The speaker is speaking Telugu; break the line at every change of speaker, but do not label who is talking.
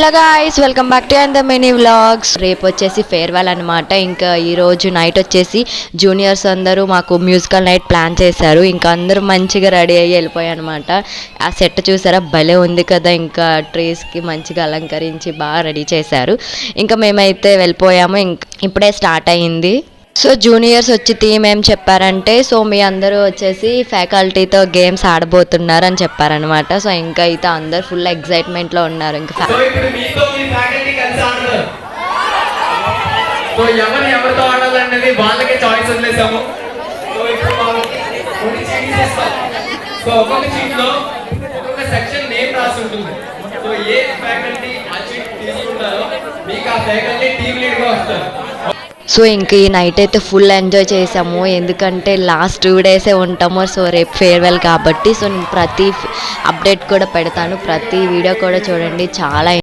Hello guys, welcome back to the mini vlogs. రేపు వచ్చేసి ఫేర్వెల్ అనమాట. ఇంకా ఈరోజు నైట్ వచ్చేసి జూనియర్స్ అందరూ మాకు మ్యూజికల్ నైట్ ప్లాన్ చేశారు. ఇంకా అందరూ మంచిగా రెడీ అయ్యి వెళ్ళిపోయాయి అనమాట. ఆ సెట్ చూసారా, భలే ఉంది కదా. ఇంకా ట్రీస్కి మంచిగా అలంకరించి బాగా రెడీ చేశారు. ఇంకా మేమైతే వెళ్ళిపోయాము. ఇప్పుడే స్టార్ట్ అయ్యింది. సో జూనియర్స్ వచ్చి థీమ్ ఏం చెప్పారంటే, సో మీ అందరూ వచ్చేసి ఫ్యాకల్టీతో గేమ్స్ ఆడబోతున్నారు అని చెప్పారనమాట. సో ఇంకా అయితే అందరు ఫుల్ ఎక్సైట్మెంట్లో ఉన్నారు. ఇంకా
ఎవరితో ఆడాలనేది వాళ్ళకే చాయిస్ వదిలేసాము. సో ఒక్కొక్క చీట్ లో ఒక్కొక్క సెక్షన్ నేమ్ రాసి ఉంటుంది. సో ఏ ఫ్యాకల్టీ ఆ చీట్ తీసుకుంటారో మీకు ఆ ఫ్యాకల్టీ టీమ్ లీడ్ గా వస్తారు.
సో ఇంక ఈ నైట్ అయితే ఫుల్ ఎంజాయ్ చేసాము. ఎందుకంటే లాస్ట్ 2 డేసే ఉంటాము. సో రేపు ఫేర్వెల్ కాబట్టి సో నేను ప్రతి అప్డేట్ కూడా పెడతాను. ప్రతి వీడియో కూడా చూడండి. చాలా